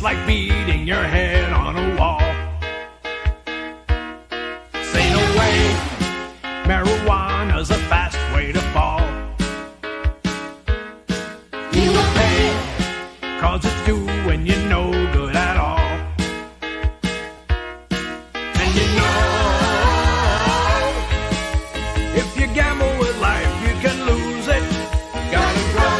It's like beating your head on a wall. Say no way, marijuana's a fast way to fall. You will pay, 'cause it's doing you no good at all. And you know, if you gamble with life, you can lose it. Gotta grow,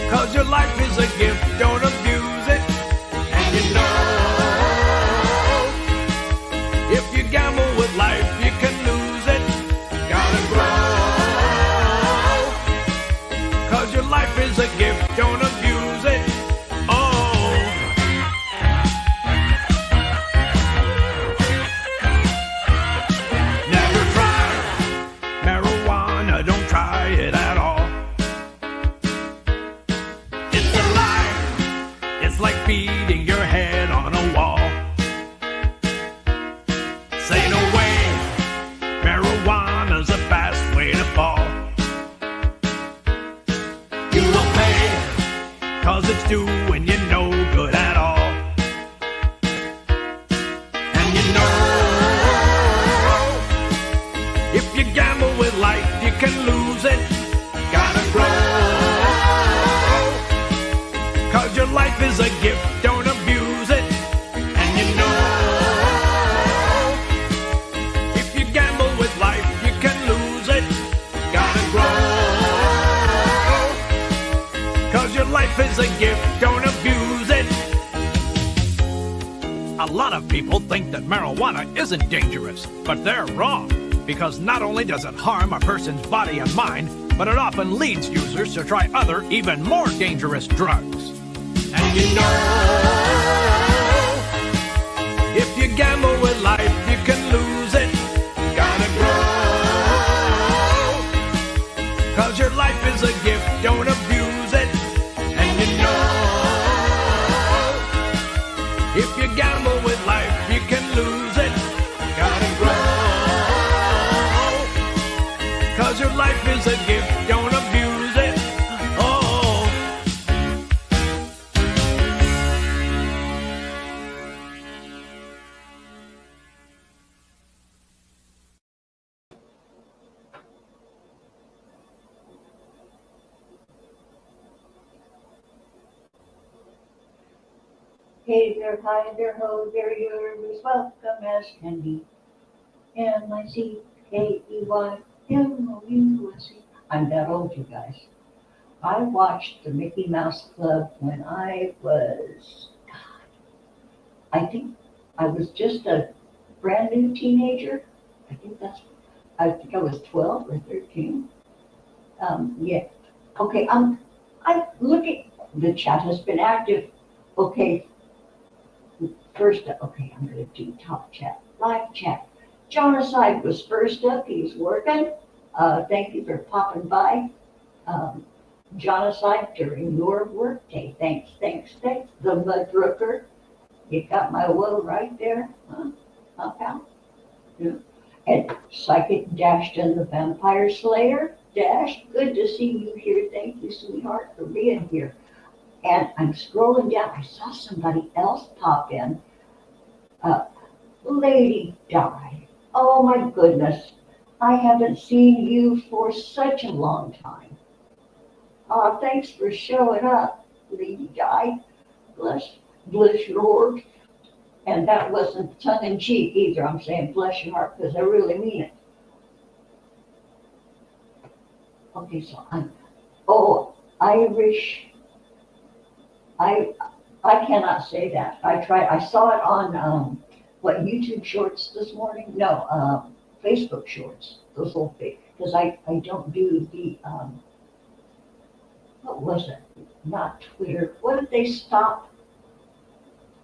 'cause your life is a gift, don't abuse it. And you know, if you gamble with life, you can lose it. Gotta grow, 'cause your life is a gift, don't abuse it. Oh, never try marijuana, don't try it at all. It's a lie, it's like beating your head on a wall. Say no way, marijuana's a fast way to fall. You will pay, 'cause it's doing you no good at all. And you know, if you gamble with life, you can lose it. Gotta grow, 'cause your life is a gift, don't abuse it. And you know, if you gamble with life, you can lose it. Gotta grow, 'cause your life is a gift, don't abuse it. A lot of people think that marijuana isn't dangerous, but they're wrong. Because not only does it harm a person's body and mind, but it often leads users to try other, even more dangerous drugs. And you know, if you gamble with life, you can lose it. Gotta grow, 'cause your life is a gift, don't abuse it. And you know, if you gamble with life, you can lose it. Gotta grow, 'cause your life is a gift, don't abuse it. Oh, Hey there, hi there, ho there, you're as welcome as can be. MICKEYMOUSE. I'm that old, you guys. I watched the Mickey Mouse Club when I was, I think I was just a brand new teenager. I think I was 12 or 13. Yeah. Okay, I look at the chat has been active. Okay, first up, okay, I'm gonna do top chat, live chat. Jonaside was first up, he's working. Thank you for popping by. Jonaside during your workday. Thanks. The Mudbrooker, you got my woe right there, huh, pal? Yeah. And Psychic Dashed and the Vampire Slayer. Dash, good to see you here. Thank you, sweetheart, for being here. And I'm scrolling down, I saw somebody else pop in. LadyDi. Oh my goodness, I haven't seen you for such a long time. Thanks for showing up, LadyDi. Bless your heart. And that wasn't tongue in cheek either. I'm saying bless your heart because I really mean it. Okay, so Irish. I cannot say that. I tried. I saw it on YouTube Shorts this morning. No, Facebook Shorts. Those little big. Because I don't do the what was it? Not Twitter. What did they stop?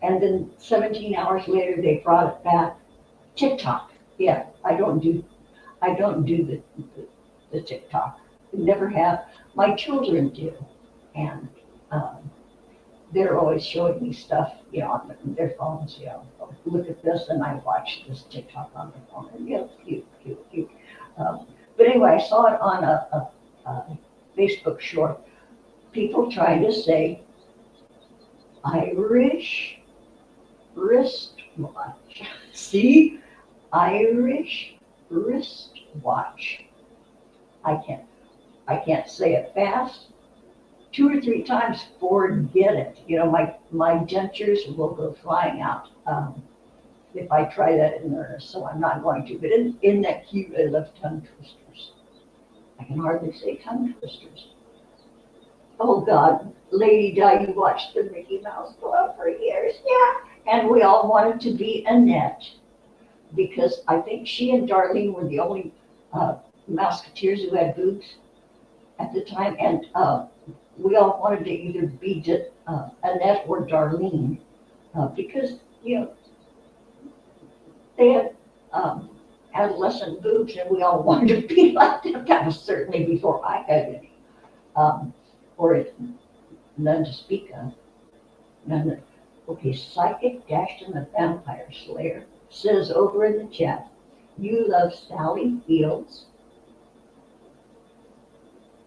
And then 17 hours later they brought it back. TikTok. Yeah, I don't do the TikTok. Never have. My children do, and they're always showing me stuff, on their phones. Look at this, and I watch this TikTok on their phone. And cute. But anyway, I saw it on a Facebook short. People trying to say Irish wristwatch. See? Irish wristwatch. I can't say it fast. 2 or 3 times, forget it. You know, my dentures will go flying out if I try that in earnest, so I'm not going to. But in that cute, I love tongue twisters. I can hardly say tongue twisters. Oh God, Lady Di, you watched the Mickey Mouse Club for years, yeah. And we all wanted to be Annette because I think she and Darlene were the only Mouseketeers who had boobs at the time, and we all wanted to either be Annette or Darlene because you know they had adolescent boobs, and we all wanted to be like them. That was certainly before I had any, or none to speak of. None. Okay, Psychic Dashed the Vampire Slayer says over in the chat, you love Sally Fields,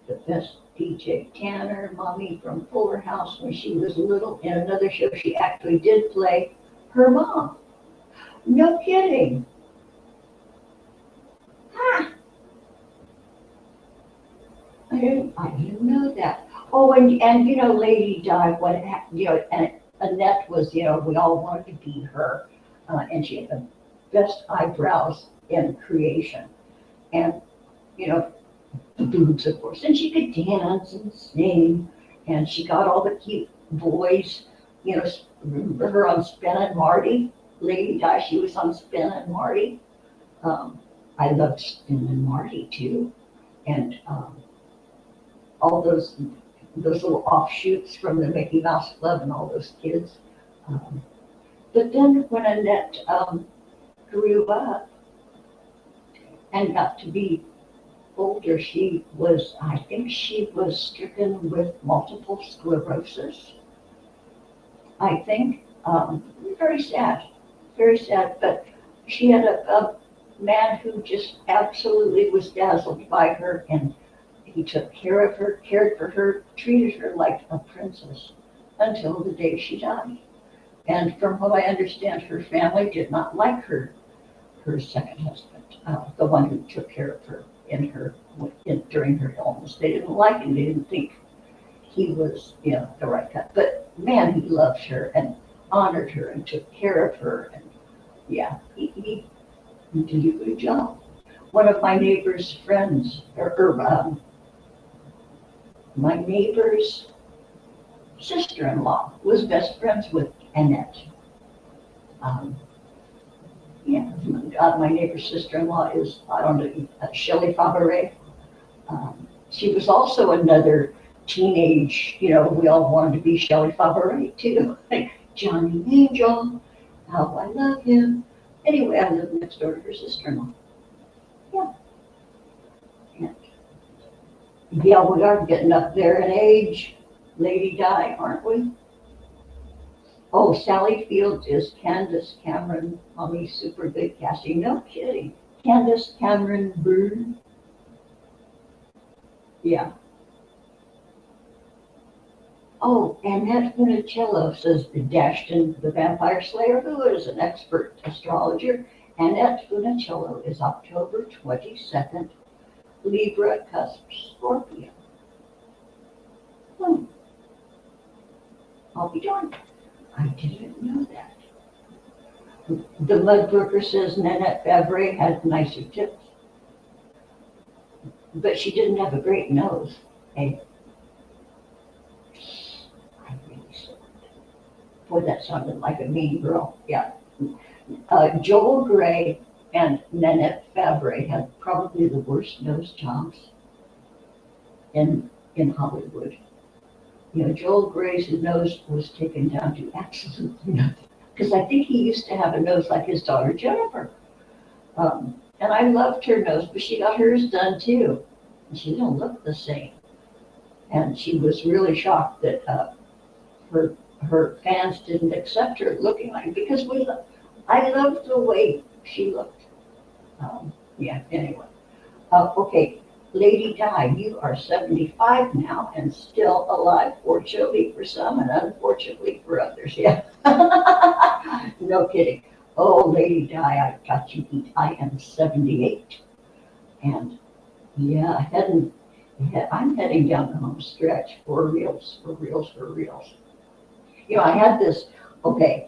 the best DJ Tanner, Mommy from Fuller House when she was little. In another show, she actually did play her mom. No kidding. Huh. I didn't know that. Oh, and you know, Lady Di, you know, and Annette was, you know, we all wanted to be her, and she had the best eyebrows in creation, and you know, boobs, of course, and she could dance and sing, and she got all the cute boys. You know, remember her on Spin and Marty? Lady Di, she was on Spin and Marty. I loved Spin and Marty too, and all those little offshoots from the Mickey Mouse Club and all those kids. But then when Annette grew up and got to be older, I think she was stricken with multiple sclerosis. I think, very sad, but she had a man who just absolutely was dazzled by her, and he took care of her, cared for her, treated her like a princess until the day she died. And from what I understand, her family did not like her second husband, the one who took care of her during her illness. They didn't like him. They didn't think he was, you know, the right guy. But man, he loved her and honored her and took care of her. And yeah, he did a good job. One of my neighbor's friends, my neighbor's sister-in-law was best friends with Annette. Yeah, my neighbor's sister-in-law is, I don't know, Shelley Fabaret. She was also another teenage, you know, we all wanted to be Shelley Fabaret too. Like Johnny Angel, how I love him. Anyway, I lived next door to her sister-in-law. Yeah. Yeah, we are getting up there in age, Lady Di, aren't we? Oh, Sally Fields is Candace Cameron, Mommy Super Good Cassie. No kidding. Candace Cameron Byrne. Yeah. Oh, Annette Funicello says Dashton the Vampire Slayer, who is an expert astrologer. Annette Funicello is October 22nd, Libra cusp Scorpio. I'll be darned. I didn't know that. The Mudbrooker says Nanette Favre had nicer tips, but she didn't have a great nose. Hey, I really said that. Boy, that sounded like a mean girl. Yeah. Joel Grey and Nanette Favre had probably the worst nose jobs in Hollywood. You know, Joel Grey's nose was taken down to absolutely nothing. Because I think he used to have a nose like his daughter Jennifer. And I loved her nose, but she got hers done too. And she didn't look the same. And she was really shocked that her fans didn't accept her looking like, because I loved the way she looked. Yeah, anyway. Okay, Lady Di, you are 75 now and still alive, fortunately for some and unfortunately for others. Yeah. No kidding. Oh, Lady Di, I've got you beat. I am 78. And yeah, I'm heading down the home stretch for reals, for reals, for reals. You know, I had this, okay,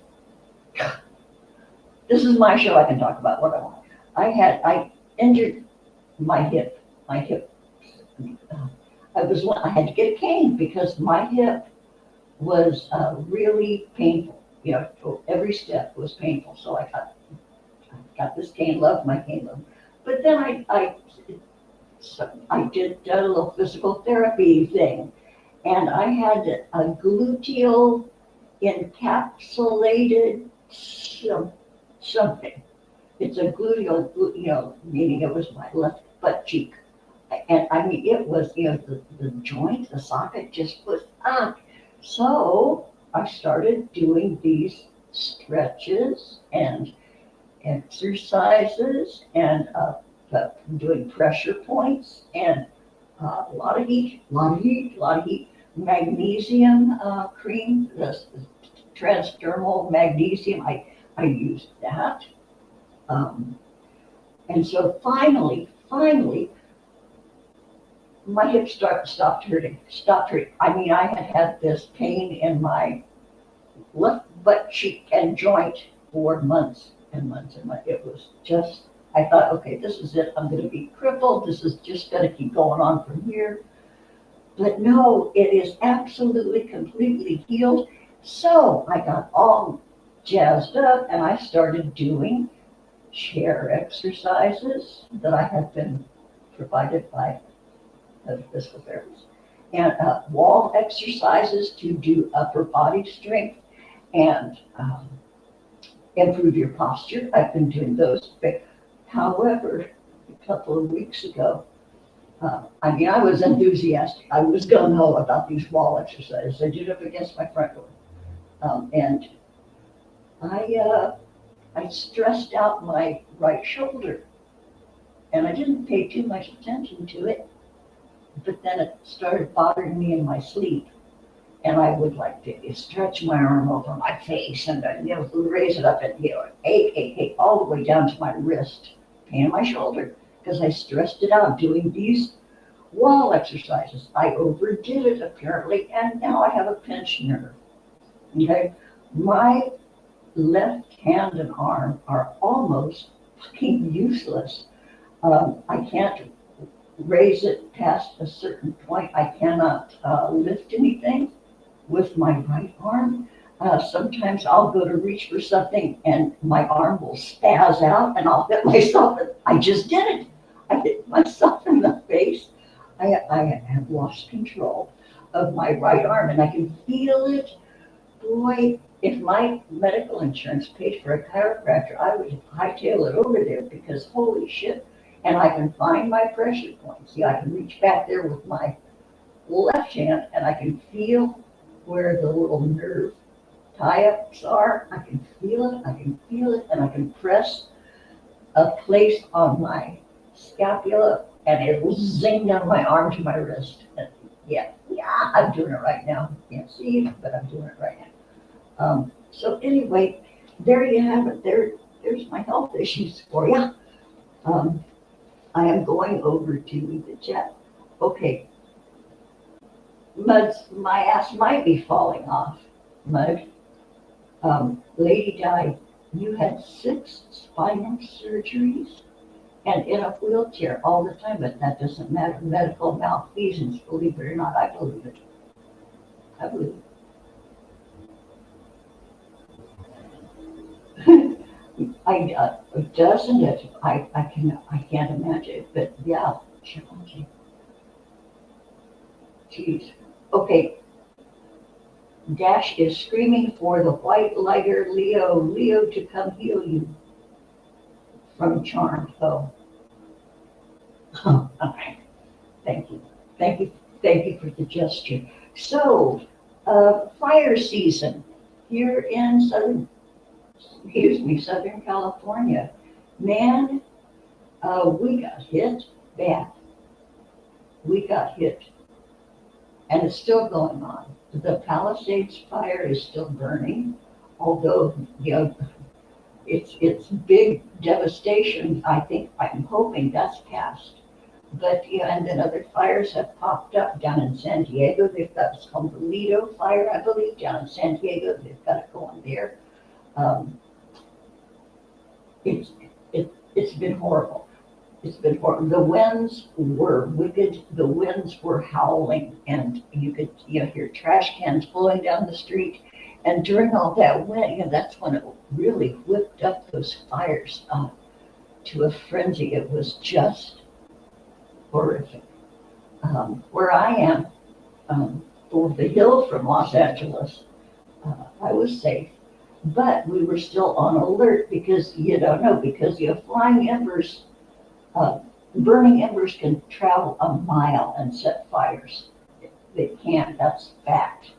this is my show. I can talk about what I want. I injured my hip. My hip. I had to get a cane because my hip was really painful. You know, every step was painful. So I got this cane. Loved my cane. But then I did a little physical therapy thing, and I had a gluteal encapsulated something. It's a gluteal, meaning it was my left butt cheek. And I mean, it was, the joint, the socket just was up. So I started doing these stretches and exercises and doing pressure points and a lot of heat, magnesium cream, the transdermal magnesium. I used that. And so finally, my hip stopped hurting. I mean, I had this pain in my left butt cheek and joint for months and months and months. It was just, I thought, okay, this is it. I'm going to be crippled. This is just going to keep going on from here. But no, it is absolutely, completely healed. So I got all jazzed up and I started doing chair exercises that I had been provided by the physical therapist, and wall exercises to do upper body strength and improve your posture. I've been doing those. However, a couple of weeks ago, I mean, I was enthusiastic. I was gung-ho about these wall exercises. I did it up against my front door. And I stressed out my right shoulder. And I didn't pay too much attention to it. But then it started bothering me in my sleep. And I would like to stretch my arm over my face and raise it up and ache, all the way down to my wrist, pain in my shoulder, because I stressed it out doing these wall exercises. I overdid it apparently, and now I have a pinched nerve. Okay, my left hand and arm are almost fucking useless. I can't raise it past a certain point. I cannot lift anything with my right arm. Sometimes I'll go to reach for something and my arm will spaz out and I'll hit myself. I just did it. I hit myself in the face. I have lost control of my right arm and I can feel it. Boy, if my medical insurance paid for a chiropractor, I would hightail it over there because holy shit. And I can find my pressure points. See, I can reach back there with my left hand and I can feel where the little nerve tie-ups are. I can feel it, and I can press a place on my scapula and it will zing down my arm to my wrist. And yeah, I'm doing it right now. You can't see it, but I'm doing it right now. So anyway, there you have it. There's my health issues for you. I am going over to the chat. Okay. Mud's, my ass might be falling off. Mud. Lady Di, you had 6 spinal surgeries and in a wheelchair all the time, but that doesn't matter. Medical malfeasance, believe it or not, I believe it. I believe it. Doesn't it? I can't imagine it, but yeah, challenging. Jeez. Okay. Dash is screaming for the white lighter Leo to come heal you from Charmed. Oh. Okay. Thank you for the gesture. So, fire season here in Southern California. Man, we got hit bad. we got hit, and it's still going on. The Palisades fire is still burning, although, you know, it's big devastation. I think, I'm hoping that's past. But, yeah, and then other fires have popped up down in San Diego. They've got, it's called the Lido fire, I believe, down in San Diego. They've got it going there. Um, it's, it's been horrible. It's been horrible. The winds were wicked. The winds were howling, and you could, you know, hear trash cans blowing down the street. And during all that wind, you know, that's when it really whipped up those fires to a frenzy. It was just horrific. Where I am, over the hill from Los Angeles, I was safe, but we were still on alert because you don't know, because you have flying embers, burning embers can travel a mile and set fires. They can't, that's fact.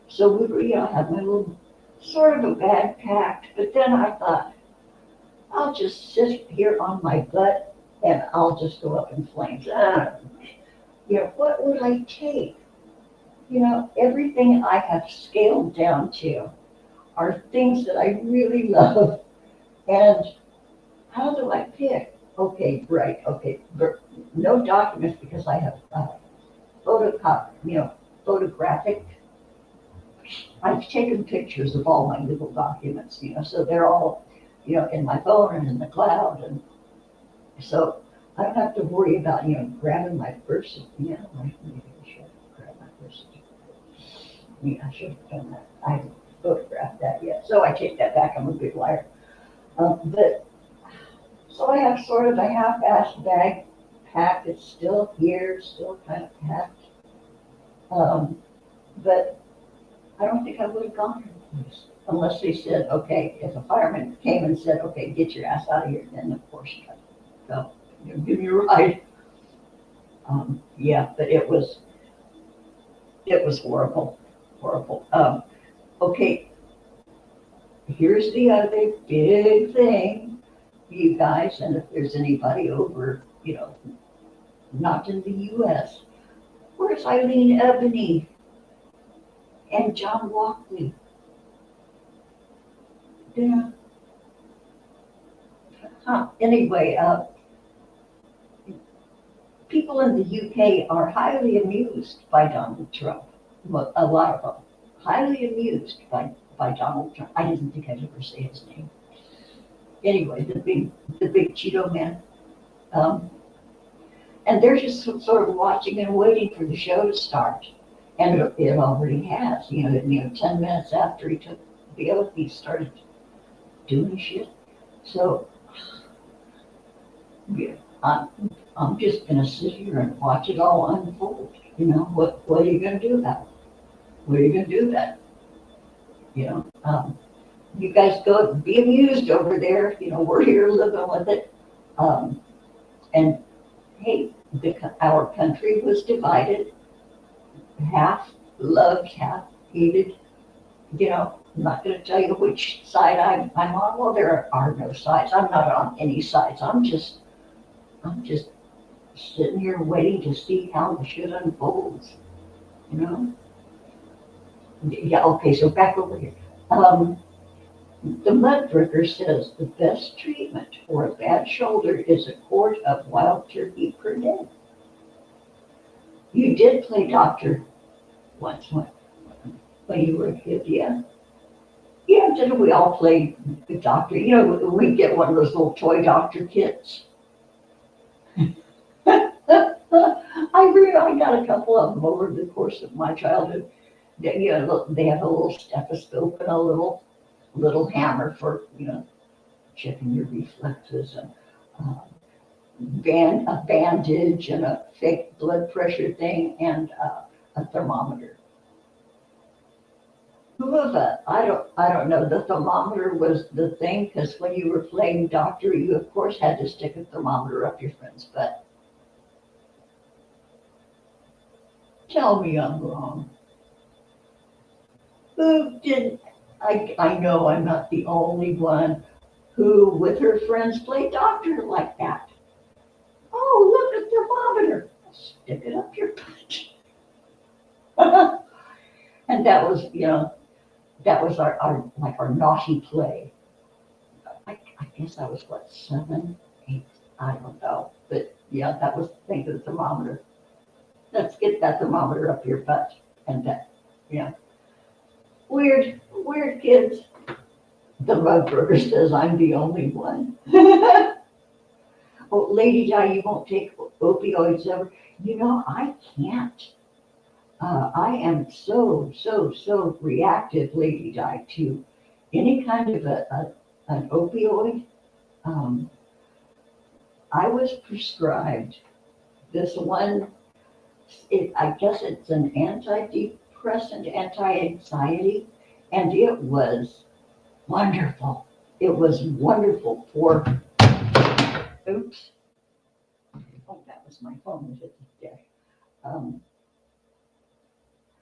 So we were, you know, had my little sort of a bag packed, but then I thought, I'll just sit here on my butt and I'll just go up in flames. You know, what would I take? You know, everything I have scaled down to are things that I really love. And how do I pick? Okay, right, okay. No documents because I have photographic. I've taken pictures of all my legal documents, you know, so they're all, you know, in my phone and in the cloud. And so I don't have to worry about, you know, grabbing my purse. Yeah, maybe I should grab my purse. Yeah, I should have done that. I haven't photographed that yet. So I take that back. I'm a big liar. But so I have sort of a half-assed bag packed. It's still here, still kind of packed. But I don't think I would have gone anyplace unless they said, okay, if a fireman came and said, okay, get your ass out of here, then of course you got to go. You know, give me a ride. Yeah, but it was horrible, horrible. Okay, here's the other big thing, you guys, and if there's anybody over, you know, not in the U.S., where's Eileen Ebony and John Walkley? Yeah. Anyway, people in the UK are highly amused by Donald Trump. Well, a lot of them. Highly amused by Donald Trump. I didn't think I'd ever say his name. Anyway, the big Cheeto man. And they're just sort of watching and waiting for the show to start. And it already has. You know, 10 minutes after he took the oath, he started doing shit. So, yeah, I'm just gonna sit here and watch it all unfold. You know, what are you gonna do about it? What are you gonna do about it? You know, you guys go be amused over there. You know, we're here living with it. And hey, our country was divided. Half loved, half hated. You know, I'm not going to tell you which side I'm on. Well, there are no sides. I'm not on any sides. I'm just sitting here waiting to see how the shit unfolds. You know? Yeah. Okay. So back over here. The Mudbreaker says the best treatment for a bad shoulder is a quart of wild turkey per day. You did play doctor once when you were a kid, yeah? Yeah, didn't we all play the doctor? You know, we get one of those little toy doctor kits. I got a couple of them over the course of my childhood. You know, they have a little stethoscope and a little hammer for, you know, checking your reflexes, and a bandage and a fake blood pressure thing and a thermometer. I don't know. The thermometer was the thing because when you were playing doctor, you of course had to stick a thermometer up your friend's butt. Tell me I'm wrong. Who did? I know I'm not the only one who, with her friends, played doctor like that. Oh, look, a thermometer. stick it up your butt. And that was, that was our naughty play. I guess I was, what, 7, 8, I don't know. But yeah, that was the thing, the thermometer. Let's get that thermometer up your butt. And that, yeah. Weird kids. The Mud Burger says I'm the only one. Oh, Lady Di, you won't take opioids ever. I can't. I am so reactive, Lady Di, to any kind of an opioid. I was prescribed this one, I guess it's an antidepressant, anti-anxiety, and it was wonderful. It was wonderful for, oops. Oh, that was my phone, is it today?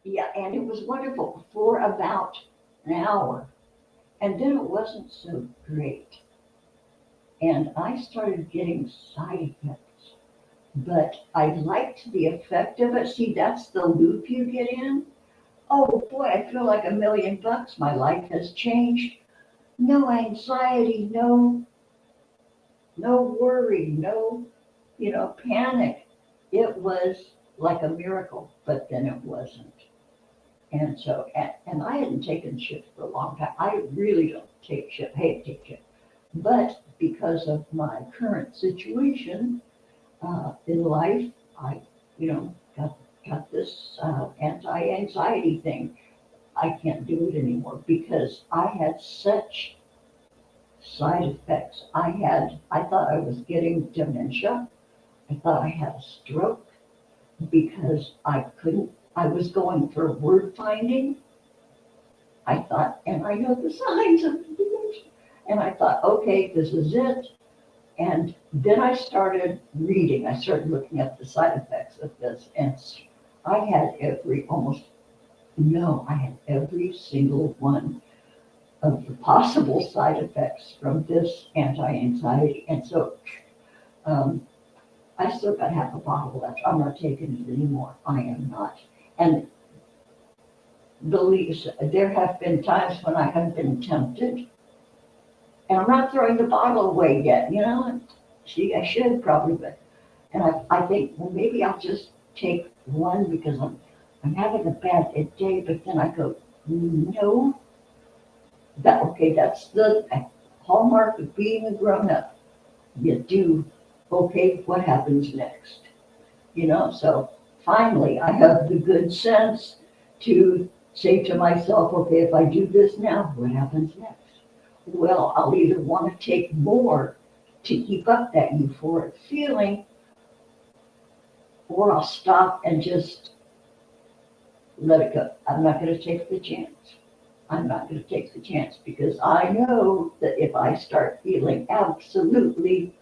Yeah, and it was wonderful for about an hour. And then it wasn't so great. And I started getting side effects. But I liked the effect of it. See, that's the loop you get in. Oh boy, I feel like $1,000,000. My life has changed. No anxiety, no worry, no, panic. It was like a miracle, but then it wasn't. And so, and I hadn't taken shit for a long time. I really don't take shit, hate to take shit. But because of my current situation in life, I, got this anti-anxiety thing. I can't do it anymore because I had such side effects. I thought I was getting dementia. I thought I had a stroke because I was going for word finding. I thought, and I know the signs of dementia. And I thought, okay, this is it. And then I started reading. I started looking at the side effects of this. And I had every single one of the possible side effects from this anti-anxiety. And so I still got half a bottle left. I'm not taking it anymore. I am not. And there have been times when I have been tempted. And I'm not throwing the bottle away yet, See, I should probably, but, and I think, well, maybe I'll just take one because I'm having a bad day, but then I go, no. That's the hallmark of being a grown-up. You do, okay, what happens next? So finally I have the good sense to say to myself, okay, if I do this now, what happens next? Well, I'll either want to take more to keep up that euphoric feeling, or I'll stop and just let it go. I'm not going to take the chance. I'm not going to take the chance because I know that if I start feeling absolutely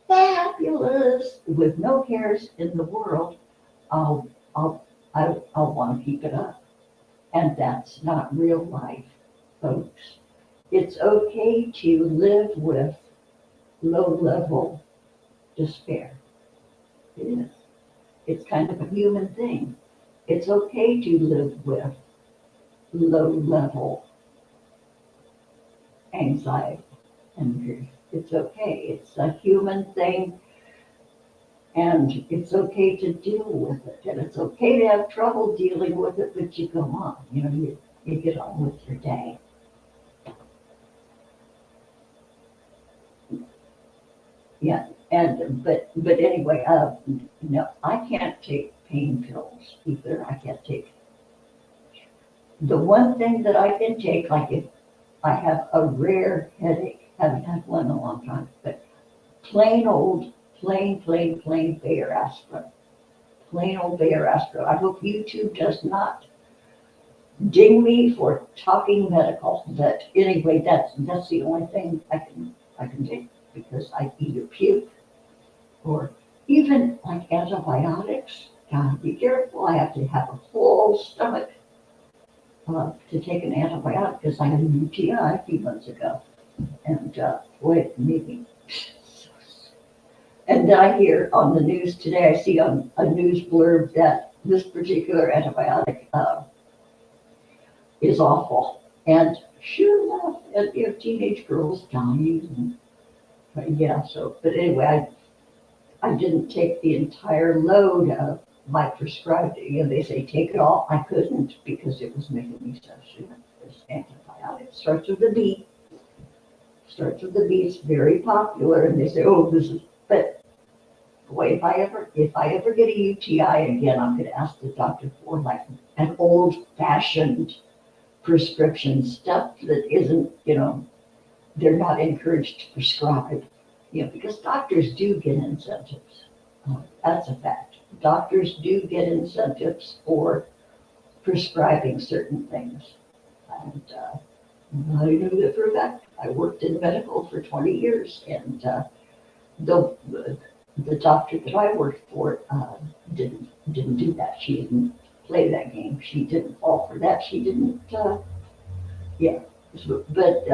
fabulous with no cares in the world, I'll want to keep it up. And that's not real life, folks. It's okay to live with low-level despair. It is. It's kind of a human thing. It's okay to live with low-level anxiety and grief. It's okay. It's a human thing, and it's okay to deal with it. And it's okay to have trouble dealing with it, but you go on. You get on with your day. Yeah, but anyway, no, I can't take pain pills either. I can't take. The one thing that I can take, like if I have a rare headache, haven't had one in a long time, but plain Bayer aspirin. Plain old Bayer aspirin. I hope YouTube does not ding me for talking medical, but anyway, that's the only thing I can take because I either puke or even like antibiotics. Gotta be careful. I have to have a full stomach to take an antibiotic because I had a UTI a few months ago. And boy, it made me so sick. And then I hear on the news today, I see on a news blurb that this particular antibiotic is awful. And sure enough, you know, teenage girls dying. But yeah, so, but anyway, I didn't take the entire load of my prescribed, you know, they say take it all. I couldn't because it was making me so sick. This antibiotic starts with a B. Starts with a B. It's very popular, and they say, oh, this is. But boy, if I ever get a UTI again, I'm going to ask the doctor for like an old-fashioned prescription stuff that isn't, you know, they're not encouraged to prescribe, you know, because doctors do get incentives. That's a fact. Doctors do get incentives for prescribing certain things. And I know that for a fact. I worked in medical for 20 years, and the, the doctor that I worked for didn't do that. She didn't play that game. She didn't fall for that. She didn't, yeah. But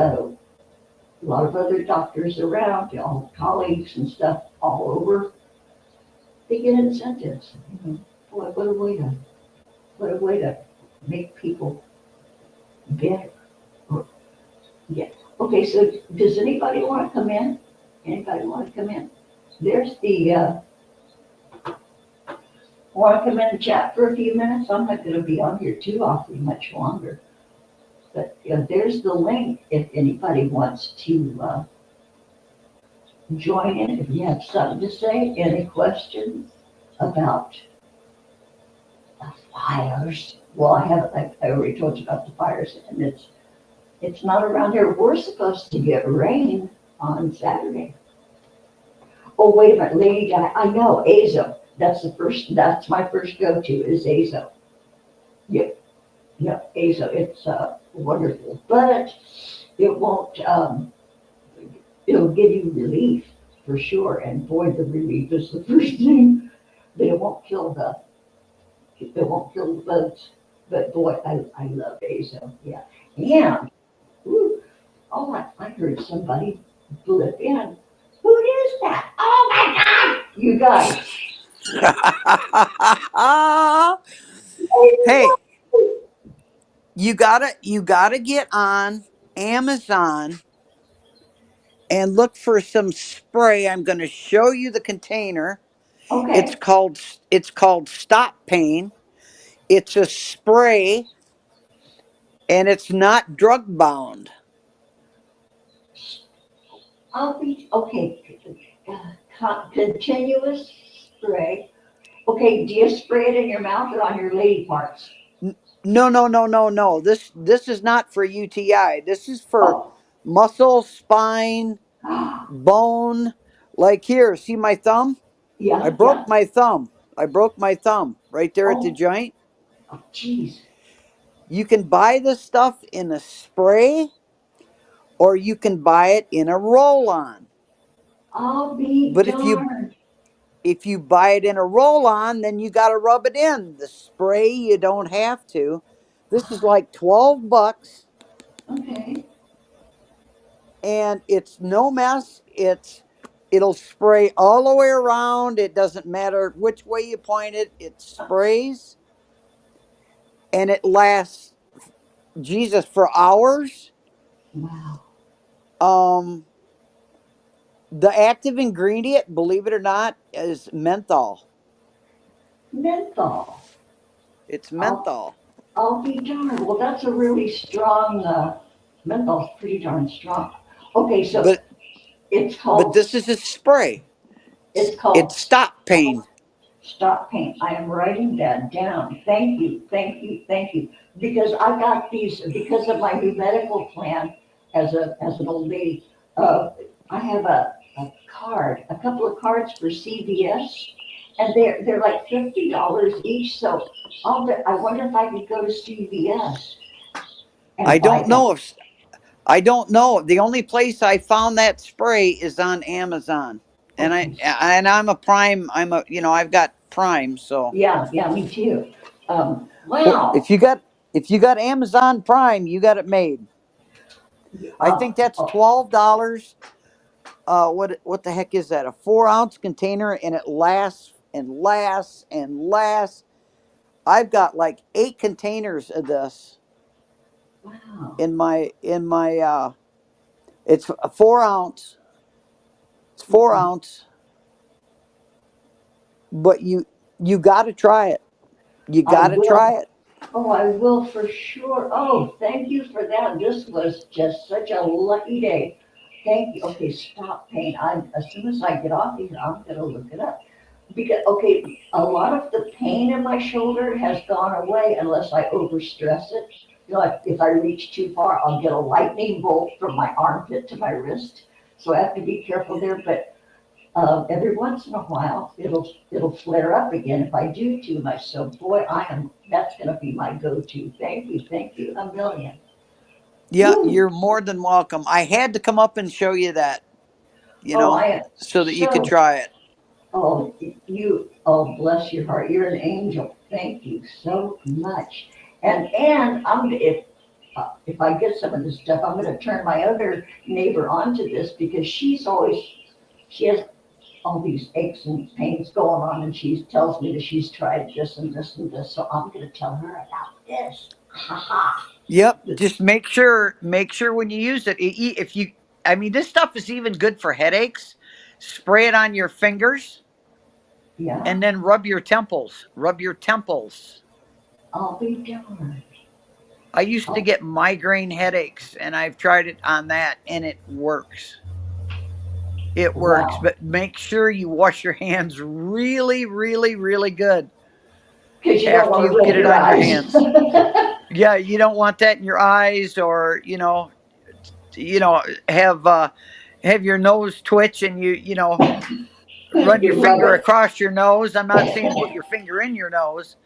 a lot of other doctors around, you know, colleagues and stuff all over, they get incentives. You know, boy, what a way to make people better. Yeah. Okay, so does anybody want to come in? Anybody want to come in? There's the, want to come in and chat for a few minutes? I'm not going to be on here too awfully much longer. But there's the link if anybody wants to join in. If you have something to say, any questions about the fires? Well, I already told you about the fires, and it's not around here. We're supposed to get rain on Saturday. Oh, wait a minute, LadyDi, I know, Azo. That's my first go-to is Azo. Yep, Azo, it's wonderful, but it won't, it'll give you relief for sure, and boy, the relief is the first thing, but it won't kill the bugs, but boy, I love Azo, yeah. And, ooh, oh, I heard somebody blip in. Who is that? Oh my God, you guys. Hey, you gotta get on Amazon and look for some spray. I'm going to show you the container. It's Okay, called it's called Stop Pain. It's a spray and it's not drug bound. I'll be, okay, continuous spray. Okay, do you spray it in your mouth or on your lady parts? No, no, no, no, no. This is not for UTI. This is for Oh, muscle, spine, bone. Like here, see my thumb? I yeah, broke yeah. my thumb. I broke my thumb right there at the Oh, joint. oh, geez. You can buy this stuff in a spray or you can buy it in a roll-on. I'll be But darned. if you buy it in a roll-on, then you got to rub it in. The spray you don't have to. This is like 12 bucks Okay. and it's no mess. It'll spray all the way around. It doesn't matter which way you point it. It sprays and it lasts Jesus for hours. Wow. Um the active ingredient, believe it or not, is menthol. Menthol. It's I'll, menthol. I'll be darned. Well, that's a really strong, menthol's pretty darn strong. Okay, so But it's but called, this is a spray. it's It's called stop pain. Stop pain. I am writing that down. Thank you, thank you, thank you. Because I got these, because of my new medical plan as an old lady, I have a card, a couple of cards for CVS, and they're like $50 each, so I wonder if I could go to CVS I and buy don't them. know if I don't know. The only place I found that spray is on Amazon. And Okay, I'm a Prime. I've got Prime, so yeah, yeah, me too. well, Wow. if you got Amazon Prime, you got it made. I think that's Oh, $12 what the heck is that? A 4 ounce container, and it lasts and lasts and lasts. I've got like 8 containers of this Wow. in my. It's a 4 ounce. It's 4 ounce, but you got to try it. You I got to try will. it. Oh, I will for sure. Oh, thank you for that. This was just such a lucky day. Thank you. Okay, stop pain. As soon as I get off here, I'm gonna look it up. Because, okay, a lot of the pain in my shoulder has gone away unless I overstress it. You know, if I reach too far, I'll get a lightning bolt from my armpit to my wrist. So I have to be careful there, but every once in a while, it'll flare up again if I do too much. So boy, that's gonna be my go-to. Thank you a million. Yeah, Woo. you're more than welcome. I had to come up and show you that, Oh, I am so that you could so, try it. oh, oh, bless your heart. You're an angel. Thank you so much. And if I get some of this stuff, I'm gonna turn my other neighbor onto this because she has all these aches and pains going on, and she tells me that she's tried this and this and this, so I'm gonna tell her about this. Ha ha. Yep. Just make sure when you use it, if you, I mean, this stuff is even good for headaches. Spray it on your fingers Yeah, and then rub your temples. Rub your temples. I'll be darned. I used to Oh, get migraine headaches, and I've tried it on that, and it works. It works, wow. but make sure you wash your hands really, really, really good Because you don't after want to you get ruin it your on your eyes. hands. Yeah, you don't want that in your eyes, or have have your nose twitch, and run your You rub finger it. across your nose. I'm not saying put your finger in your nose,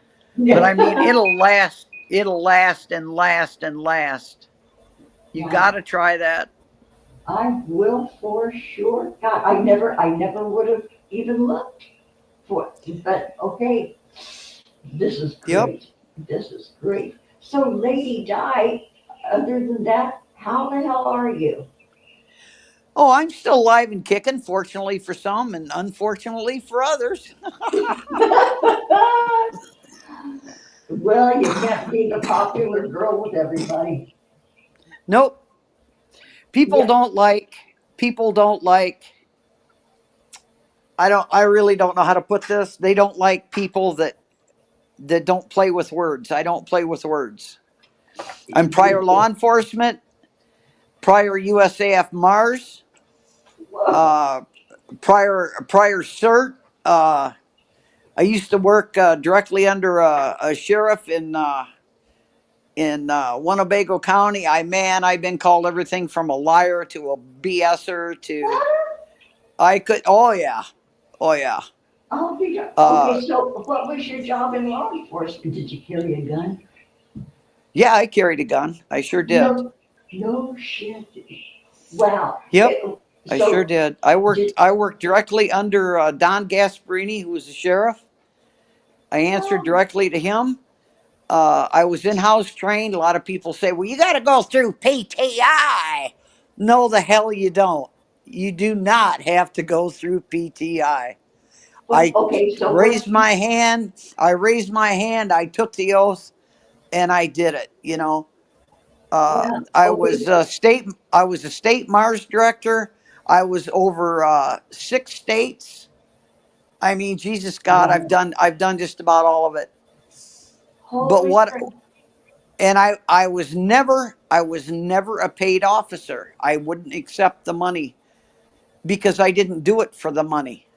but I mean it'll last. It'll last and last and last. You got Wow. to try that. I will for sure. God, I never would have even looked for it. But okay, this is Yep. great. This is great. So, Lady Di, other than that, how the hell are you? Oh, I'm still alive and kicking. Fortunately for some, and unfortunately for others. Well, you can't be the popular girl with everybody. Nope. People Yeah. don't like. People don't like. I don't. I really don't know how to put this. They don't like people that don't play with words. I don't play with words. I'm prior law enforcement, prior USAF Mars, Whoa. uh, prior cert. I used to work directly under a sheriff in Winnebago County. I've been called everything from a liar to a BSer to I could. Oh yeah, oh yeah. Oh, Uh, okay, so what was your job in law enforcement? Did you carry a gun? yeah, I carried a gun. I sure did. No, no shit. Wow. Yep, I sure So, did. I worked. did, I worked directly under Don Gasparini, who was the sheriff. I answered oh, directly to him. I was in-house trained. A lot of people say, "Well, you got to go through PTI." No, the hell you don't. You do not have to go through PTI. well, I okay, so raised my hand. I raised my hand. I took the oath, and I did it. yeah, I okay, was a state. I was a state Mars director. I was over 6 states. I mean, Jesus God, I've wow, done. I've done just about all of it. But holy what? crap. And I was never a paid officer. I wouldn't accept the money because I didn't do it for the money.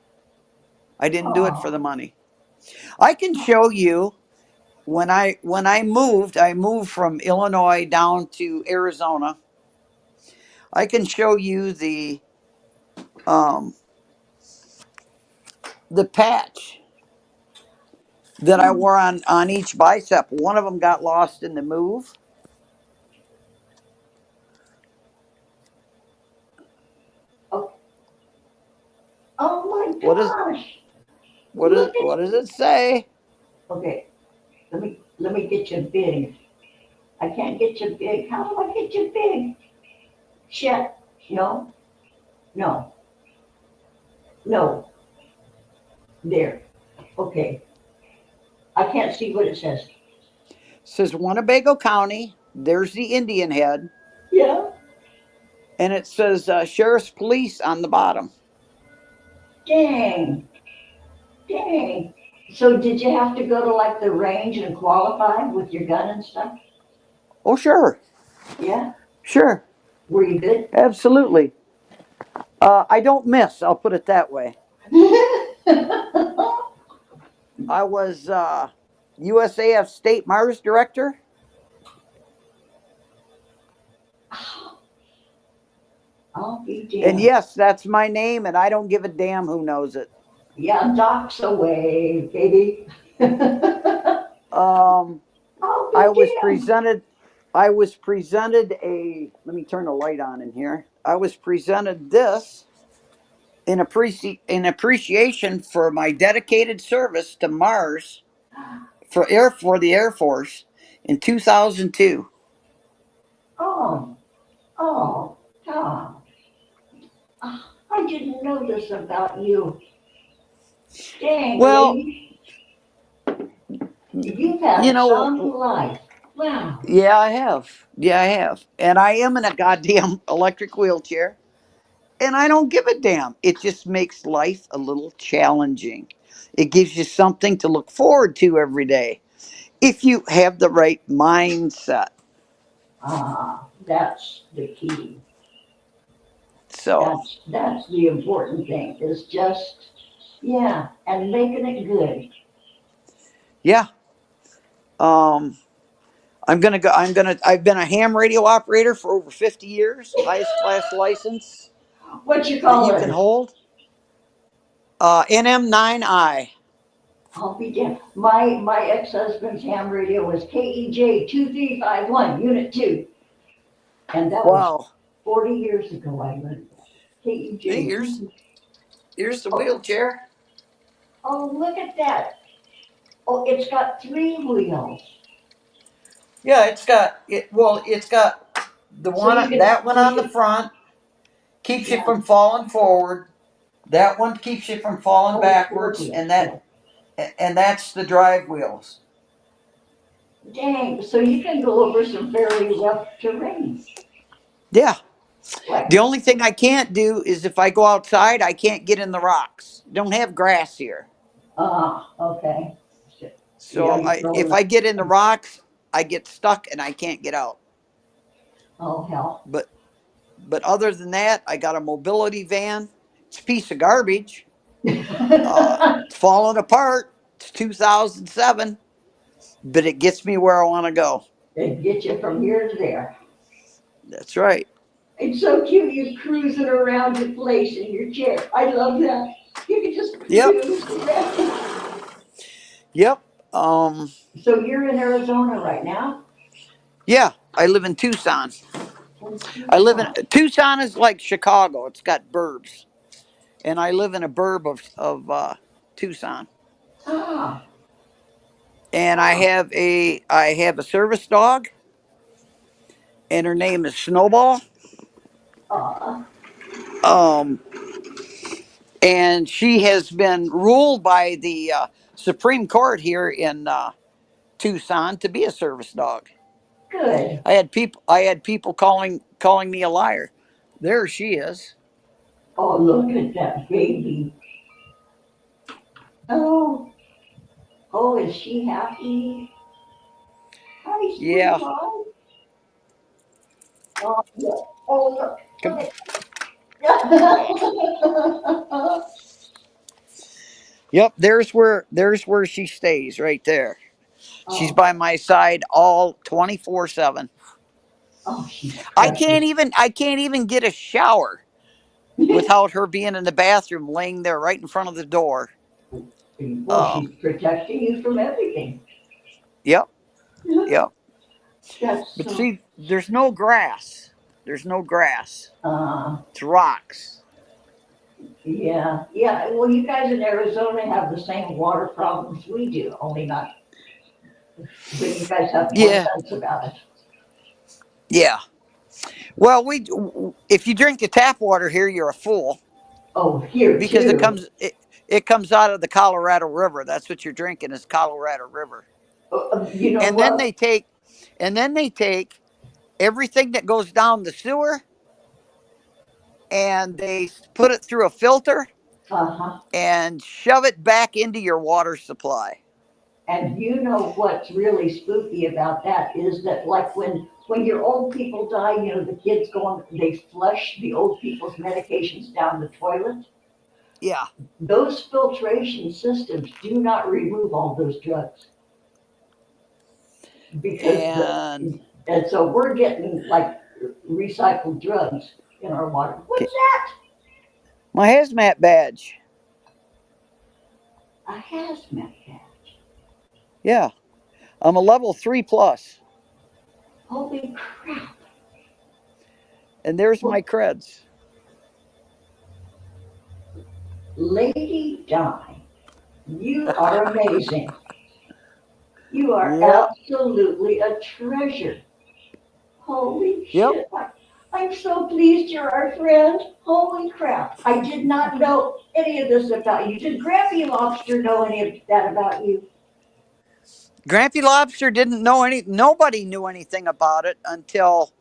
I didn't do it for the Oh, money. I can show you when I moved from Illinois down to Arizona. I can show you um the patch that I wore on each bicep. One of them got lost in the move. oh, oh my What is gosh. what is Look what at, does it say? okay, let me get you big. I can't get you big. How do I get you big? Shit. No, no. No, there. Okay. I can't see what it says. It says Winnebago County. There's the Indian head. Yeah. And it says Sheriff's Police on the bottom. Dang. Dang. So did you have to go to like the range and qualify with your gun and stuff? Oh, sure. Yeah. Sure. Were you good? Absolutely. I don't miss. I'll put it that way. I was USAF State Mars Director. I'll be damned. And yes, that's my name, and I don't give a damn who knows it. Yeah, docks away, baby. Um, I'll be I was damned. presented. A. Let me turn the light on in here. I was presented this in appreciation for my dedicated service to Mars for the Air Force in 2002. Oh, oh, Tom. I didn't know this about you. Dang, Well, lady. You've had you some know, life. Wow. yeah, I have. Yeah, I have. And I am in a goddamn electric wheelchair. And I don't give a damn. It just makes life a little challenging. It gives you something to look forward to every day if you have the right mindset. That's the key. So, That's the important thing is just, yeah, and making it good. yeah. Um, I've been a ham radio operator for over 50 years, highest class license What you that call you can her? hold. NM9I. I'll be damned. My ex-husband's ham radio was KEJ 2351 Unit 2. And that was Wow. 40 years ago I learned that. Hey, KEJ 2. here's the Oh, wheelchair. oh, look at that. Oh, it's got 3 wheels. Yeah, it's got So you can that one push on the it. front keeps you Yeah. from falling forward. That one keeps you from falling Oh, 4 backwards, wheels. Yeah. and that's the drive wheels. Dang. So you can go over some very rough terrain. Yeah. Like, The only thing I can't do is if I go outside, I can't get in the rocks. Don't have grass here. okay. So, yeah, So you're if rolling. I get in the rocks, I get stuck and I can't get out. Oh, hell. But other than that, I got a mobility van. It's a piece of garbage. It's falling apart. It's 2007, but it gets me where I want to go. They get you from here to there. That's right. It's so cute. You're cruising around your place in your chair. I love that. You can just Yep. cruise around. Yep. So you're in Arizona right now? Yeah, I live in Tucson. In I live in Tucson. Tucson is like Chicago. It's got burbs, and I live in a burb of Tucson. Ah, And ah, I have a service dog, and her name is Snowball. ah. Um, and she has been ruled by the Supreme Court here in Tucson to be a service dog. Good. I had people calling me a liar. There she is. Oh, look at that baby. Oh, oh, is she happy? Hi, Yeah. sweetheart. Oh, look. Oh, look. Come. Look at Yep. There's where she stays right there. She's Oh, by my side all 24/7. oh, she's precious. I can't even get a shower without her being in the bathroom, laying there right in front of the door. Well, she's protecting you from everything. Yep. Yep. That's But so. see, there's no grass. There's no grass. Uh, It's rocks. yeah, yeah. Well, you guys in Arizona have the same water problems we do, only not. But you guys have more Yeah. sense about it. Yeah. Well, if you drink the tap water here, you're a fool. Oh, here because too. it comes out of the Colorado River. That's what you're drinking is Colorado River. You know And then what? they take everything that goes down the sewer and they put it through a filter Uh-huh. and shove it back into your water supply. And you know what's really spooky about that is that like when your old people die, you know, the kids go on, they flush the old people's medications down the toilet. Yeah. Those filtration systems do not remove all those drugs because And and so we're getting like recycled drugs in our water. What's that? my hazmat badge. A hazmat hat. Yeah. I'm a level 3 plus. Holy crap. And there's Well, my creds. Lady Di, you are amazing. You are Yep. absolutely a treasure. Holy Yep. shit. I'm so pleased you're our friend. Holy crap. I did not know any of this about you. Did Grampy Lobster know any of that about you? Grampy Lobster didn't know nobody knew anything about it until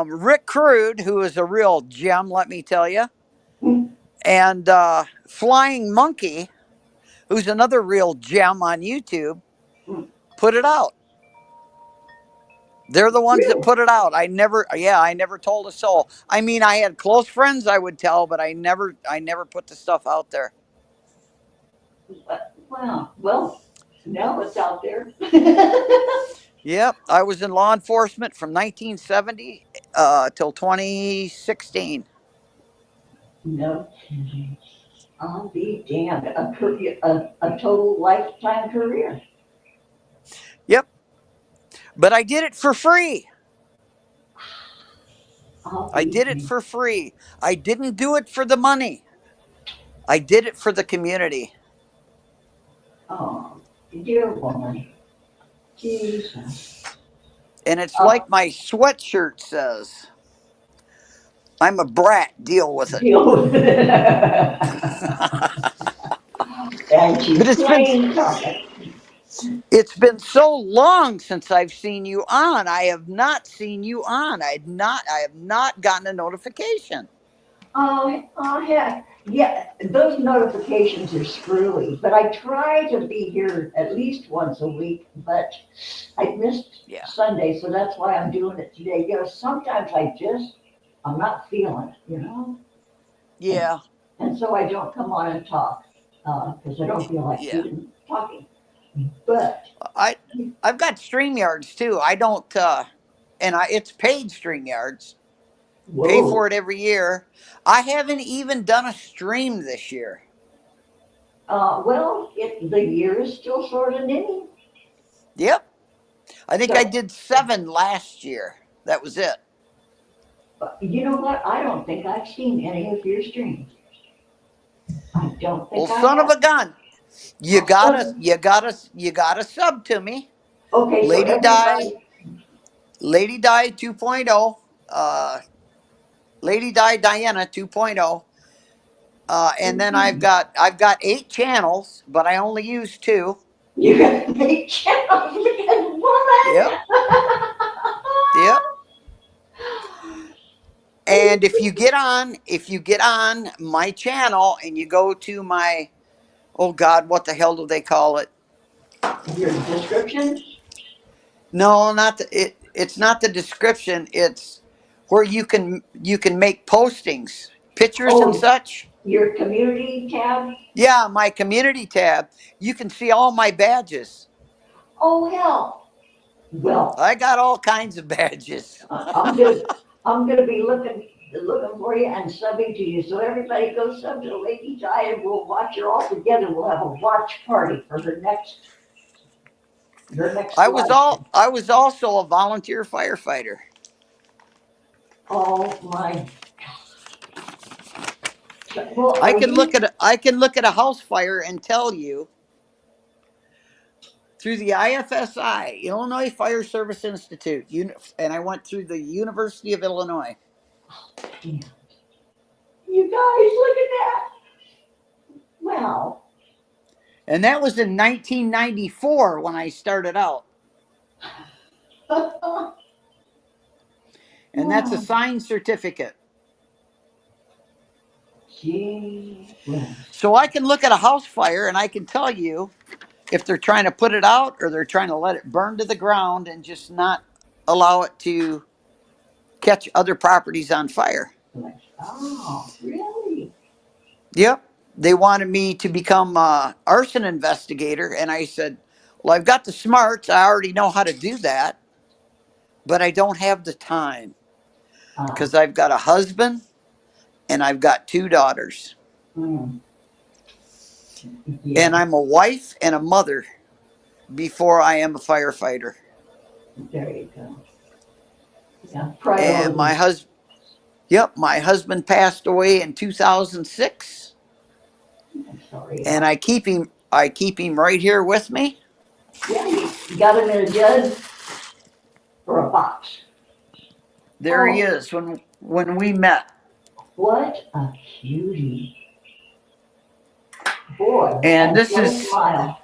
Rick Crude, who is a real gem, let me tell you, Hmm, and Flying Monkey, who's another real gem on YouTube, hmm. put it out. They're the ones that Really? put it out. I never told a soul. I mean, I had close friends I would tell, but I never put the stuff out there. Wow. Well, now it's out there. Yep, I was in law enforcement from 1970 till 2016. No kidding. I'll be damned. A total lifetime career. Yep, but I did it for free. I'll I be did it damned. for free. I didn't do it for the money. I did it for the community. Oh, dear woman. Jesus. And it's Oh, like my sweatshirt says, I'm a brat, deal with it. deal with it. And But she's plain talking. it's been so long since I've seen you on. I have not seen you on. I have not gotten a notification. Heck. Yeah, those notifications are screwy, but I try to be here at least once a week, but I missed Yeah. Sunday, so that's why I'm doing it today. You know, sometimes I'm not feeling it, you know? And, Yeah. and so I don't come on and talk, because I don't feel like Yeah. even talking. But, I I've got StreamYards too. I don't it's paid StreamYards. Pay whoa, for it every year. I haven't even done a stream this year. well, the year is still sort of new. Yep. I think I So, did 7 last year. That was it. you know what? I don't think I've seen any of your streams. I don't Well, think I son of have. a gun. Oh, You gotta sub to me. okay, so Lady Di everybody, Lady Di 2.0, Lady Di Diana 2.0. And then I've got 8 channels, but I only use 2. you got to make channels because Yep. woman. Yep. Are And if you get on my channel and you go to my, oh God, what the hell do they call it? your description? No, not it's not the description. It's where you can make postings, pictures and Oh, such. your community tab? Yeah, my community tab. You can see all my badges. Oh hell. Well, I got all kinds of badges. I'm gonna be looking for you and subbing to you. So everybody go sub to Lady Di and we'll watch her all together. We'll have a watch party for her next live stream. I was also a volunteer firefighter. Oh my. Well, are you? I can look at a house fire and tell you through the IFSI, Illinois Fire Service Institute, and I went through the University of Illinois. You guys, look at Wow. And that was in 1994 when I started out. And that's a Wow. signed certificate. Gee whiz. So I can look at a house fire and I can tell you if they're trying to put it out or they're trying to let it burn to the ground and just not allow it to catch other properties on fire. Oh, really? Yep. They wanted me to become an arson investigator. And I said, well, I've got the smarts. I already know how to do that, but I don't have the time Uh, because I've got a husband and I've got two daughters. mm, And yeah, I'm a wife and a mother before I am a firefighter. there you go. Yeah, And priorities. my husband passed away in 2006, I'm sorry and about I keep him right here with me. Yeah, you got him in a jug or a box. There he Oh, is when we met. what a cutie. Boy, And and this what a is smile.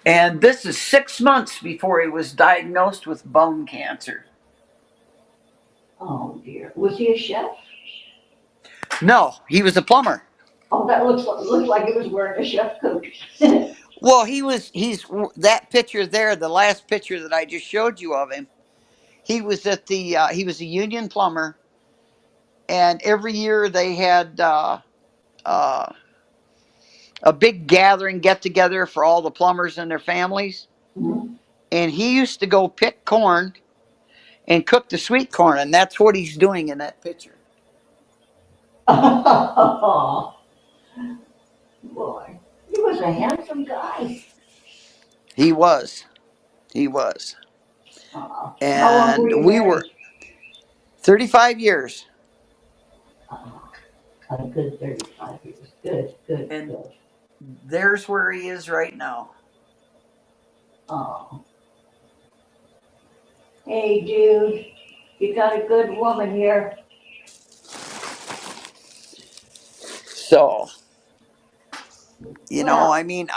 and this is 6 months before he was diagnosed with bone cancer. Oh dear. Was he a chef? No, he was a plumber. Oh, that looks like he was wearing a chef coat. Well, he's that picture there, the last picture that I just showed you of him. He was at the he was a union plumber, and every year they had uh, a big gathering get together for all the plumbers and their families. Mhm. And he used to go pick corn and cook the sweet corn, and that's what he's doing in that picture. Oh, boy. He was a handsome guy. He was, he was, How long were and you we were married? 35 years. A good 35 years. Good, good, And good. there's where he is right now. Oh. Hey, dude, you got a good woman here. So, Well, I mean,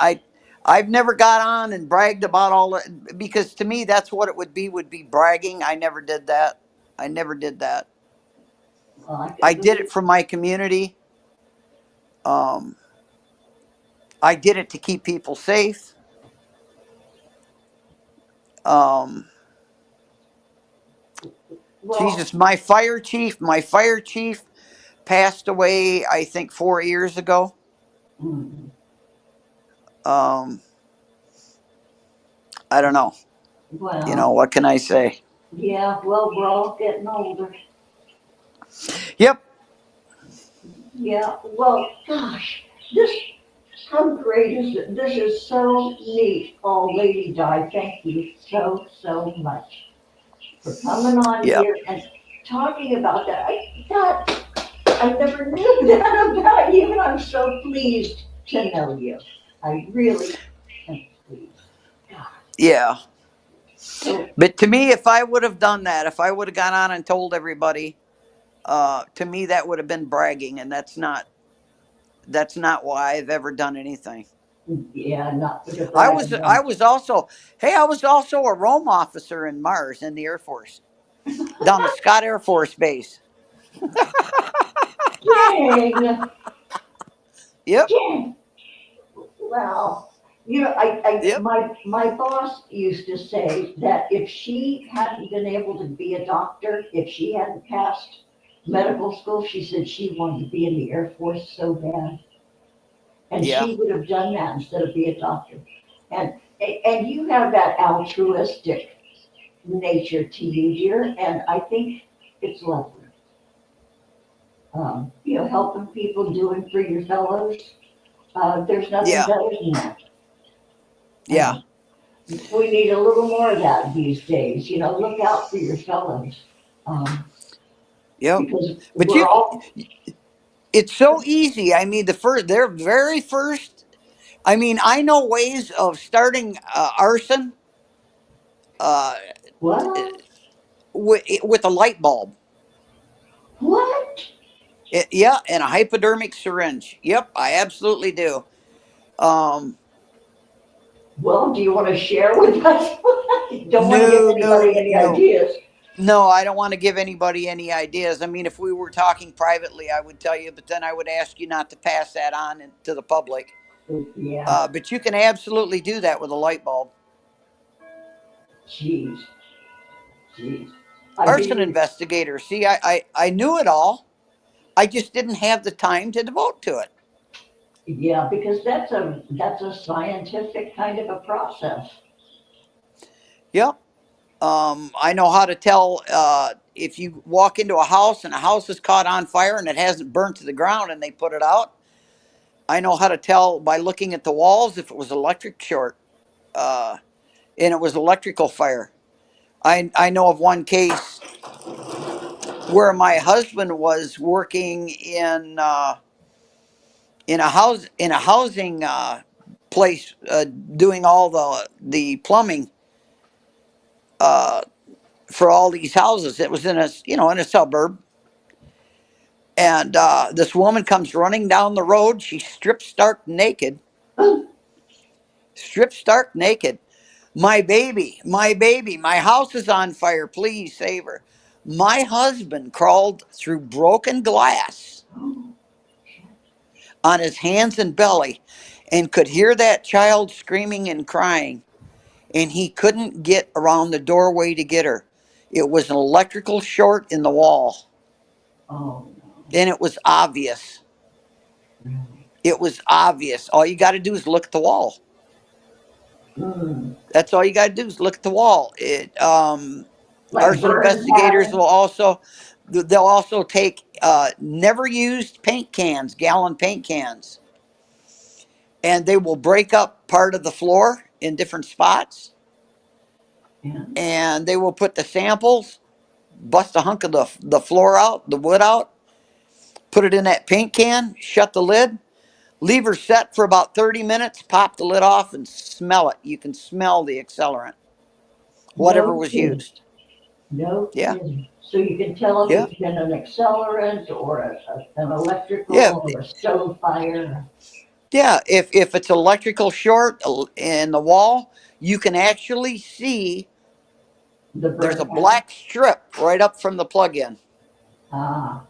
I've never got on and bragged about all that because to me that's what it would be bragging. I never did that. I never did that. I I can did believe. it for my community. Um, I did it to keep people safe. Um, Well, Jesus, my fire chief passed away, I think 4 years ago. mm, Um, I don't know. well, What can I say? yeah, well, we're all getting older. Yep. Yeah, well, gosh, this, how great is it? This is so neat. Oh, Lady Di, thank you so, so much for coming on Yep. here and talking about that. I never knew that about you, and I'm so pleased to know you. I really am pleased. God. Yeah. So, But to me, if I would have done that, if I would have gone on and told everybody, to me that would have been bragging, and that's not why I've ever done anything. yeah, not for the I brag was of I them. was also hey, I was also a Rome officer in Mars in the Air Force, down at Scott Air Force Base. Dang, Yep. dang. Well, Yep. my boss used to say that if she hadn't been able to be a doctor, if she hadn't passed medical school, she said she wanted to be in the Air Force so bad. And Yeah. she would have done that instead of be a doctor. And and you have that altruistic nature to you, dear, and I think it's lovely. Helping people, doing for your fellows. There's nothing Yeah. better than that. Yeah. We need a little more of that these days. Look out for your fellows, um, Yep. because But we're all. it's so easy. I mean, their very first. I mean, I know ways of starting arson uh, What? with a light bulb. What? Yeah, and a hypodermic syringe. Yep, I absolutely do. Um, Well, do you want to share with us? Don't want to give no, no, anybody any no. ideas. No, I don't want to give anybody any ideas. I mean, if we were talking privately, I would tell you, but then I would ask you not to pass that on to the public. Yeah, But you can absolutely do that with a light bulb. jeez, jeez. I Arson mean, investigator. See, I knew it all. I just didn't have the time to devote to it. yeah, because that's a scientific kind of a process. Yep. I know how to tell if you walk into a house and a house is caught on fire and it hasn't burnt to the ground and they put it out. I know how to tell by looking at the walls if it was electric short uh, and it was electrical fire. I know of one case where my husband was working in a housing place doing all the plumbing uh, for all these houses. It was in a in a suburb, and this woman comes running down the road. She's stripped stark naked. My baby, my house is on fire. Please save her. My husband crawled through broken glass on his hands and belly and could hear that child screaming and crying, and he couldn't get around the doorway to get her. It was an electrical short in the wall, Oh, and it was obvious. really? It was obvious. All you got to do is look at the wall. Mm. That's all you got to do is look at the wall. Like Arson burn investigators patterns. will also they'll also take never used paint cans, gallon paint cans, and they will break up part of the floor in different spots, Yeah. and they will put the samples, bust a hunk of the floor out, the wood out, put it in that paint can, shut the lid, leave her set for about 30 minutes, pop the lid off, and smell it. You can smell the accelerant, whatever No was kidding. used. No Yeah, kidding. So you can tell if yeah, it's been an accelerant or an yeah, electrical or a stove fire. yeah. If it's electrical short in the wall, you can actually see The there's a burn pattern. black strip right up from the plug-in. Ah,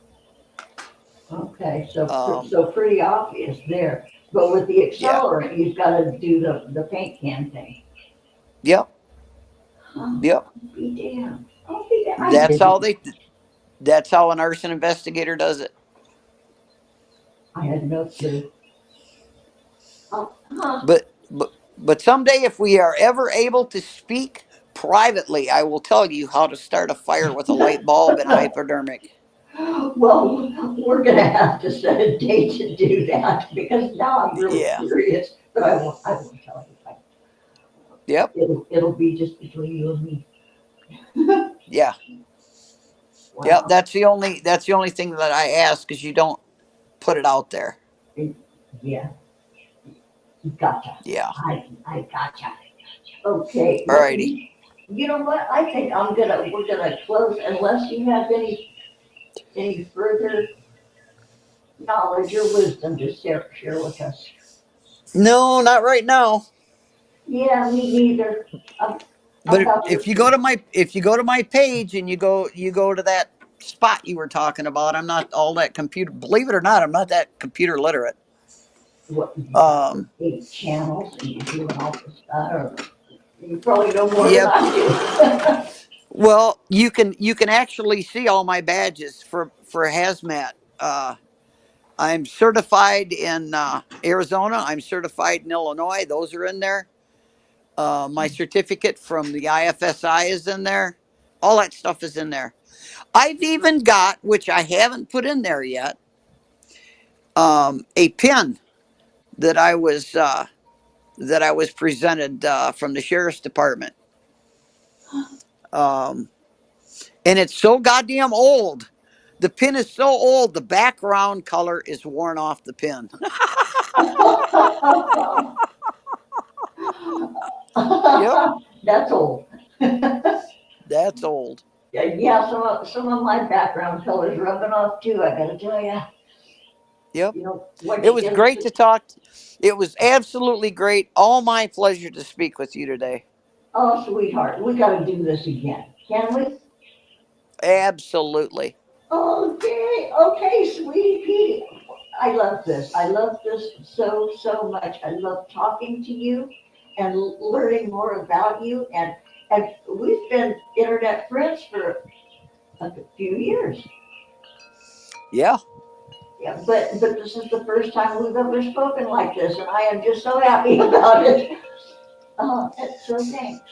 okay. So Um, so pretty obvious there. But with the yeah, accelerant, you've got to do the paint can thing. yep, Huh, yep. I'll be damned. I'll be damned. I That's how didn't. they. That's how an arson investigator does it. I had no clue. Oh, huh. But someday, if we are ever able to speak privately, I will tell you how to start a fire with a light bulb and a hypodermic. Well, we're going to have to set a date to do that because now I'm really Yeah. curious. But I won't tell anybody. Yep. It'll be just between you and me. Yeah. Yep. Wow. That's the only thing that I ask is you don't put it out there. Yeah, gotcha. Yeah. I gotcha. Okay. Well, Alrighty. you know what? I think we're gonna close unless you have any further knowledge or wisdom to share with us. No, not right now. Yeah, me neither. I'm But about to. if you go to my page and you go to that spot you were talking about, I'm not all that computer. Believe it or not, I'm not that computer literate. What you got Um. 8 channels and you're doing all this stuff. Or you probably know more than Yep. I Well, you can actually see all my badges for hazmat. I'm certified in Arizona. I'm certified in Illinois. Those are in there. My certificate from the IFSI is in there. All that stuff is in there. I've even got, which I haven't put in there yet, a pin that I was presented from the sheriff's department. Um, and it's so goddamn old. The pin is so old, the background color is worn off the pin. Yep, do. That's old. that's old. Yeah, some of my background colors rubbing off too. I gotta tell you. Yep. You know what It you was get. great to talk. It was absolutely great. All my pleasure to speak with you today. Oh, sweetheart, we gotta do this again, can we? Absolutely. Okay, okay, sweetie Petey. I love this. I love this so much. I love talking to you and learning more about you. And we've been internet friends for a few years. Yeah. Yeah, but this is the first time we've ever spoken like this, and I am just so happy about it. So thanks.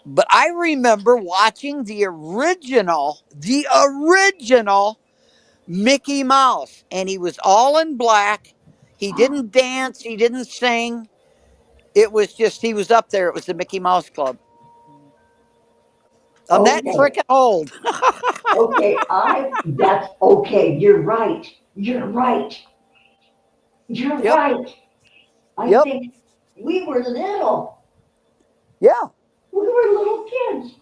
But I remember watching the original Mickey Mouse, and he was all in black. He didn't dance, he didn't sing. It was just, he was up there. It was the Mickey Mouse Club. I'm that Okay, freaking old. okay, that's okay. You're right. You're right. You're Yep. right. I Yep. think we were little. Yeah. We were little kids.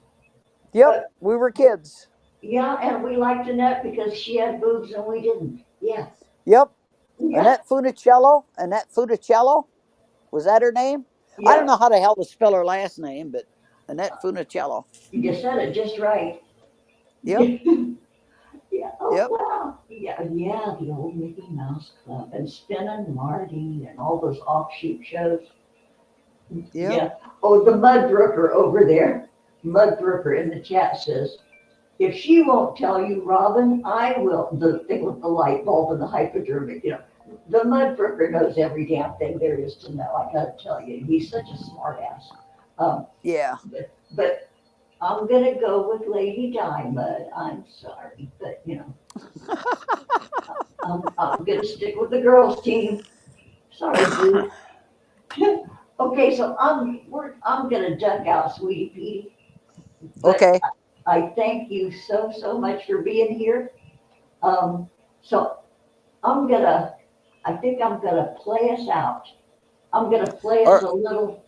Yep. But We were kids. yeah, and we liked Annette because she had boobs and we didn't. Yeah. Yep. Yeah. Annette Funicello. Annette Funicello. Was that her name? I don't Yep. know how the hell to spell her last name, but Annette Funicello. You said it just right. Yep. Yeah. Oh Yep. wow. Yeah. Yeah. The old Mickey Mouse Club and Spin and Marty and all those offshoot shows. Yep. Yeah. Oh, the Mudbrooker over there. Mudbrooker in the chat says, if she won't tell you, Robin, I will. The thing with the light bulb and the hypodermic, the Mudbrooker knows every damn thing there is to know. I gotta tell you, he's such a smart ass. Yeah. But I'm gonna go with Lady Di, Mud. I'm sorry, but I'm gonna stick with the girls team. Sorry, dude. Okay, so I'm gonna duck out, sweetie Petey. But Okay. I thank you so much for being here. So I think I'm gonna play us out. I'm gonna play us Or,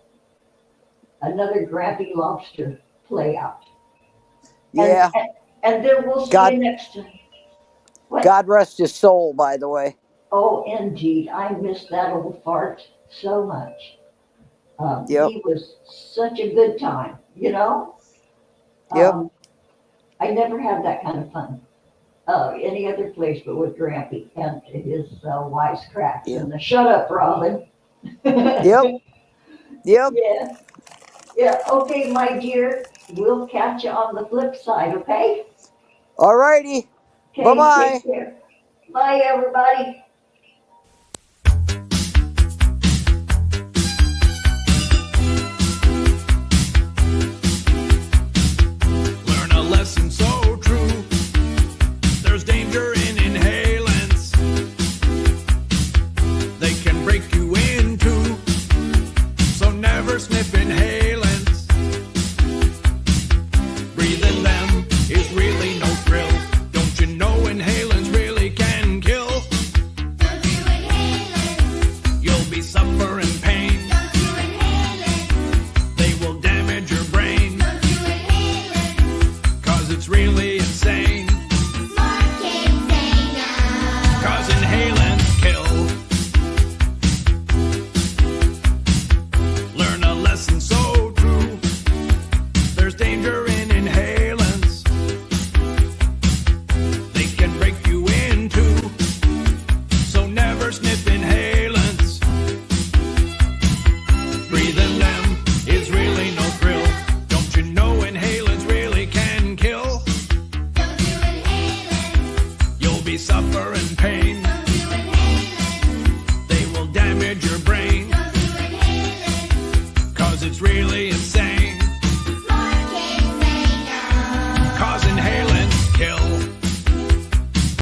another Grampy Lobster play out. And, yeah. and, and then we'll see God you next time. What? God rest his soul, by the way. Oh, indeed. I miss that old fart so much. Yep. He was such a good time. Yep. I never had that kind of fun any other place but with Grampy and his wisecracks Yep. and the shut up, Robin. Yep. Yep. Yeah, yeah. Okay, my dear. We'll catch you on the flip side, okay? All righty. Bye Okay, bye. take care. Bye, everybody.